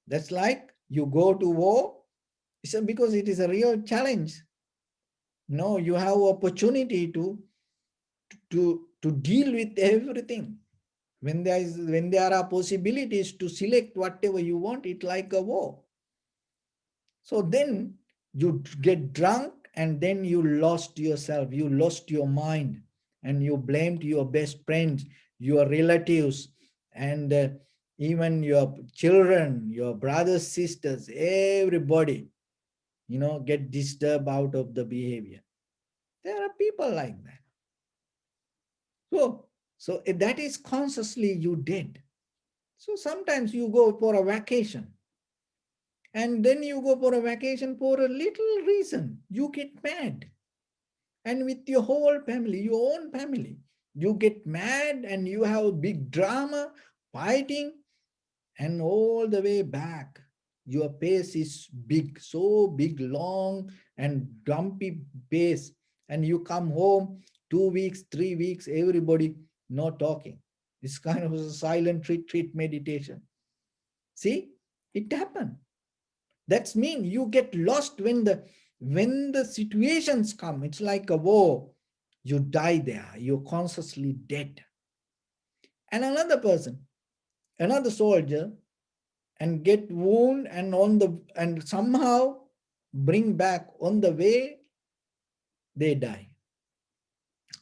That's like you go to war, because it is a real challenge. No, you have opportunity to deal with everything. When there are possibilities to select whatever you want, it's like a war. So then you get drunk and then you lost yourself, you lost your mind, and you blamed your best friends, your relatives, and even your children, your brothers, sisters, everybody, get disturbed out of the behavior. There are people like that. So that is consciously you did. So sometimes you go for a vacation, and then you go for a vacation for a little reason. You get mad. And with your whole family, your own family, you get mad and you have big drama, fighting, and all the way back, your pace is big, so big, long, and dumpy pace. And you come home 2 weeks, 3 weeks, everybody not talking. It's kind of a silent retreat meditation. See, it happened. That's mean you get lost when the situations come. It's like a war. You die there. You're consciously dead. And another person, another soldier, and get wound and somehow bring back on the way, they die.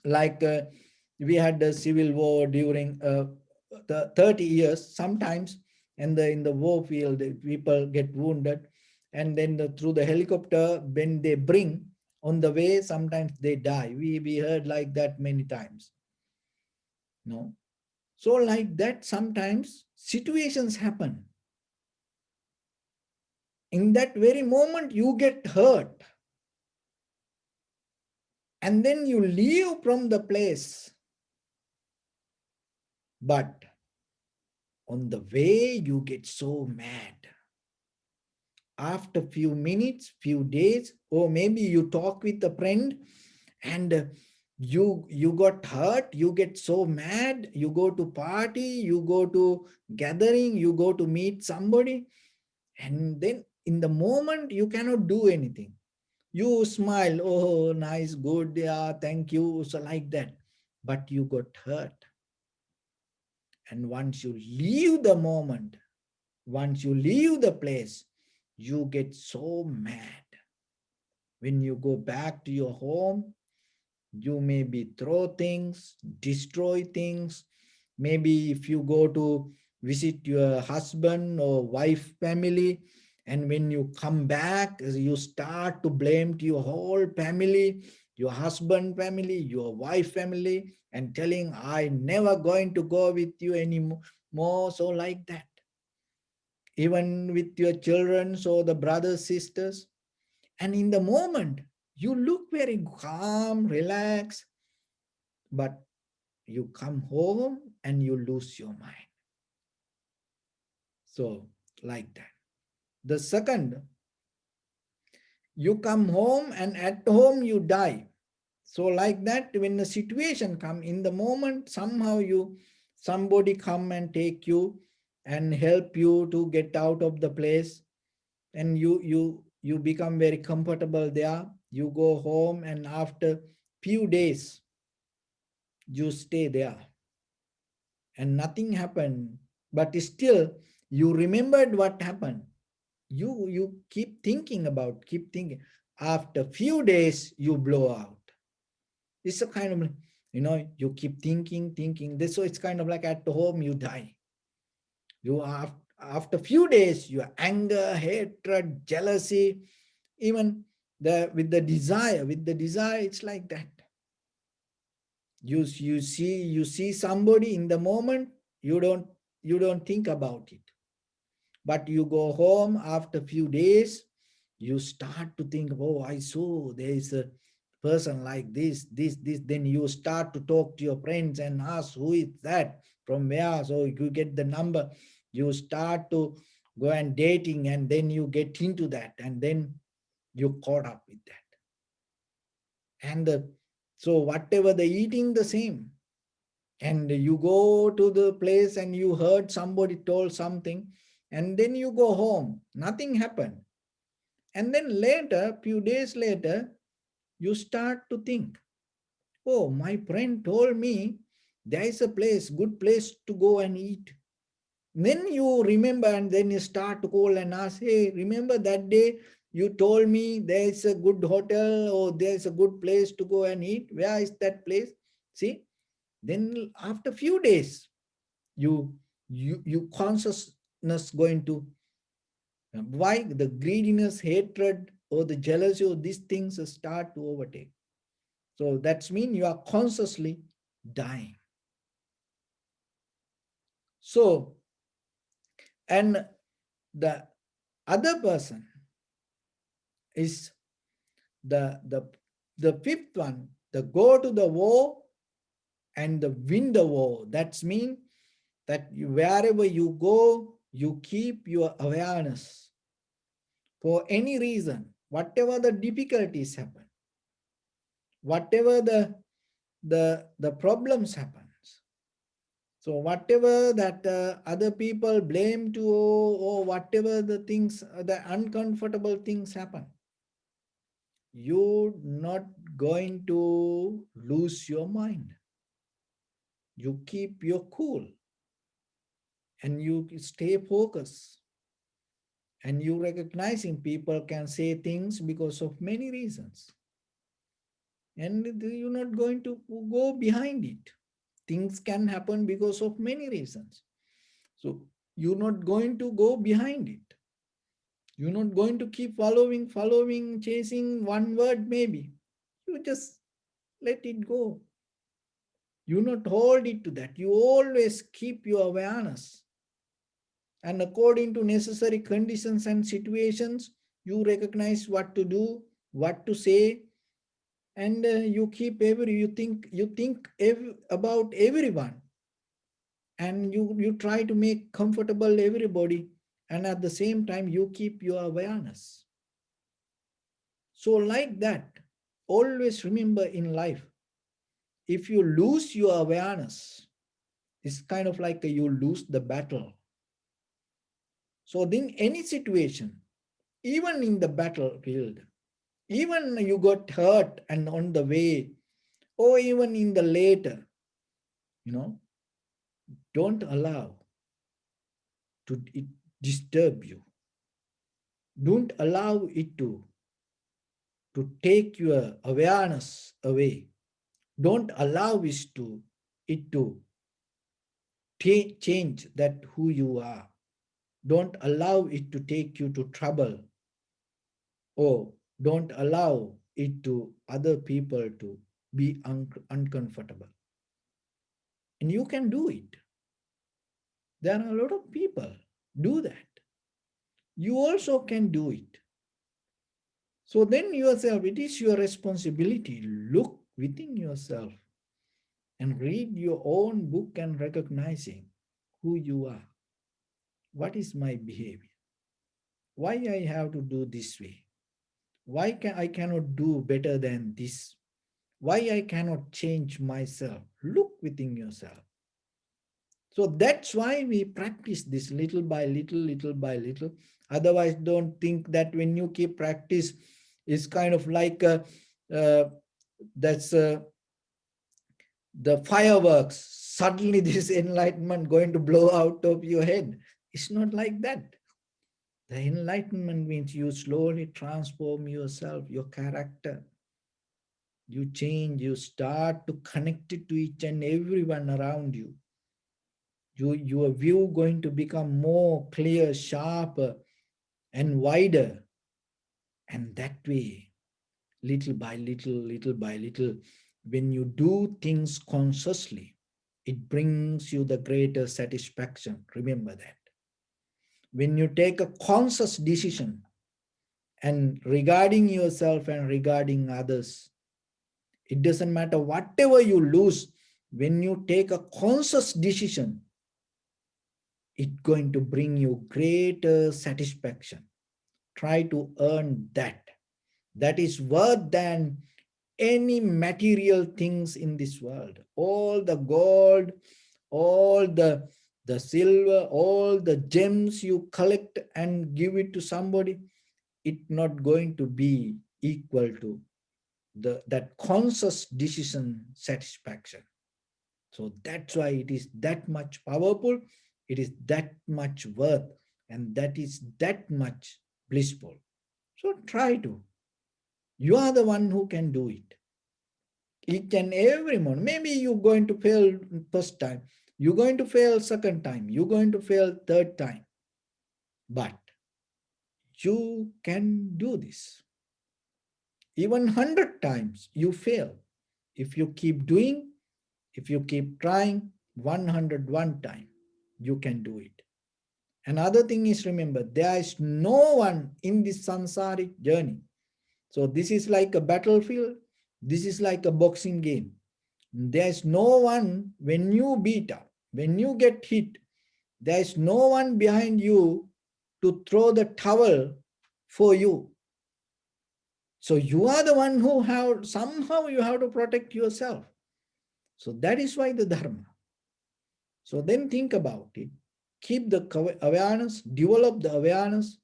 Like we had the civil war during the 30 years sometimes, and in the war field people get wounded, and then through the helicopter when they bring on the way, sometimes they die. We heard like that many times. No, so like that sometimes situations happen. In that very moment you get hurt, and then you leave from the place, but on the way you get so mad. After few minutes, few days, or maybe you talk with a friend, and you got hurt, you get so mad, you go to party, you go to gathering, you go to meet somebody, and then in the moment you cannot do anything. You smile, oh nice, good, yeah, thank you, so like that, but you got hurt. And once you leave the moment, once you leave the place, you get so mad. When you go back to your home, you maybe throw things, destroy things. Maybe if you go to visit your husband or wife family, and when you come back, you start to blame to your whole family, your husband family, your wife family, and telling, I never going to go with you anymore. So like that. Even with your children, so the brothers, sisters. And in the moment, you look very calm, relaxed, but you come home and you lose your mind. So, like that. The second, you come home and at home you die. So, like that, when the situation come in the moment, somehow somebody come and take you and help you to get out of the place, and you become very comfortable there. You go home, and after few days you stay there and nothing happened, but still you remembered what happened. You keep thinking. After few days you blow out. It's a kind of, you keep thinking this, so it's kind of like at home you die. You are, after few days, your anger, hatred, jealousy, even with the desire, it's like that. You see somebody in the moment, you don't think about it, but you go home after few days, you start to think, oh, I saw there is a person like this, then you start to talk to your friends and ask who is that, from where, so you get the number, you start to go and dating, and then you get into that, and then you caught up with that. And so whatever the eating, the same. And you go to the place and you heard somebody told something, and then you go home, nothing happened. And then later, few days later, you start to think, oh, my friend told me there is a place, good place to go and eat. Then you remember, and then you start to call and ask, hey, remember that day you told me there is a good hotel or there is a good place to go and eat? Where is that place? See, then after few days, you consciousness going to, why the greediness, hatred, or the jealousy, or these things start to overtake. So that's mean you are consciously dying. So, and the other person is the fifth one, the go to the war and the win the war. That's mean that wherever you go, you keep your awareness for any reason, whatever the difficulties happen, whatever the problems happens. So whatever that other people blame to, or whatever the things, the uncomfortable things happen, you're not going to lose your mind. You keep your cool and you stay focused. And you recognizing people can say things because of many reasons. And you're not going to go behind it. Things can happen because of many reasons. So you're not going to go behind it. You're not going to keep following, chasing one word maybe. You just let it go. You not hold it to that. You always keep your awareness. And according to necessary conditions and situations, you recognize what to do, what to say, and you think about everyone, and you try to make comfortable everybody, and at the same time you keep your awareness. So like that, always remember in life, if you lose your awareness, it's kind of like you lose the battle. So in any situation, even in the battlefield, even you got hurt and on the way, or even in the later, you know, don't allow to it disturb you. Don't allow it to take your awareness away. Don't allow it to change that who you are. Don't allow it to take you to trouble, or don't allow it to other people to be uncomfortable. And you can do it. There are a lot of people do that. You also can do it. So then yourself, it is your responsibility. Look within yourself and read your own book and recognizing who you are. What is my behavior? Why I have to do this way? Why I cannot do better than this? Why I cannot change myself? Look within yourself. So that's why we practice this little by little, little by little. Otherwise, don't think that when you keep practice, it's kind of like uh, that's the fireworks. Suddenly, this enlightenment going to blow out of your head. It's not like that. The enlightenment means you slowly transform yourself, your character. You change, you start to connect it to each and everyone around you. Your view going to become more clear, sharper, and wider. And that way, little by little, when you do things consciously, it brings you the greater satisfaction. Remember that. When you take a conscious decision and regarding yourself and regarding others, it doesn't matter whatever you lose, when you take a conscious decision, it's going to bring you greater satisfaction. Try to earn that. That is worth than any material things in this world. All the gold, all the silver, all the gems you collect and give it to somebody, it's not going to be equal to that conscious decision satisfaction. So that's why it is that much powerful, it is that much worth, and that is that much blissful. So try to. You are the one who can do it. Each and every morning. Maybe you're going to fail first time. You're going to fail second time. You're going to fail third time. But you can do this. Even 100 times you fail. If you keep doing, if you keep trying 101 time, you can do it. Another thing is, remember, there is no one in this samsaric journey. So this is like a battlefield. This is like a boxing game. There is no one when you beat up, when you get hit, there is no one behind you to throw the towel for you. So you are the one who somehow you have to protect yourself. So that is why the Dharma. So then think about it. Keep the awareness, develop the awareness,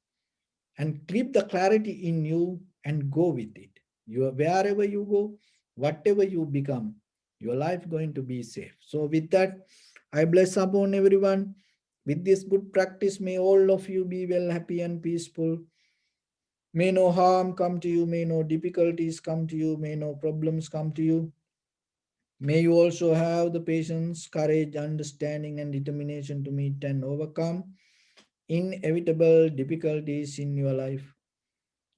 and keep the clarity in you and go with it. Wherever you go, whatever you become, your life going to be safe. So with that, I bless upon everyone. With this good practice, may all of you be well, happy, and peaceful. May no harm come to you, may no difficulties come to you, may no problems come to you. May you also have the patience, courage, understanding, and determination to meet and overcome inevitable difficulties in your life.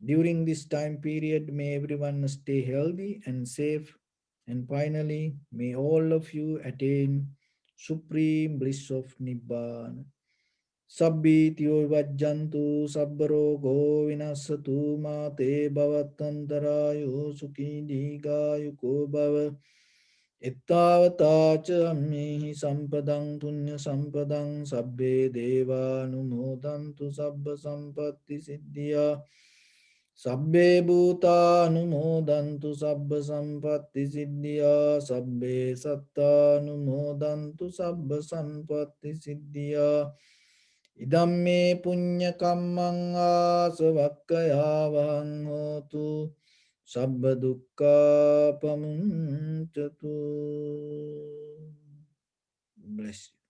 During this time period, may everyone stay healthy and safe. And finally, may all of you attain supreme bliss of Nibbana. Sabbityo vajjantu sabbarogo vinasatu mate bhavatantarayo sukhi digayuko bhava. Ittavata cha ammehi sampadang punya sampadang sabbe deva numodantu sabba sampatti siddhya. Sabbe bhuta numodantu sabba sampatti siddhya. Sabbe satta numodantu sabba sampatti siddhya. Idamme punya kammang asavakkaya vahang hotu. Sabba dukkha pamuncatu. Bless you.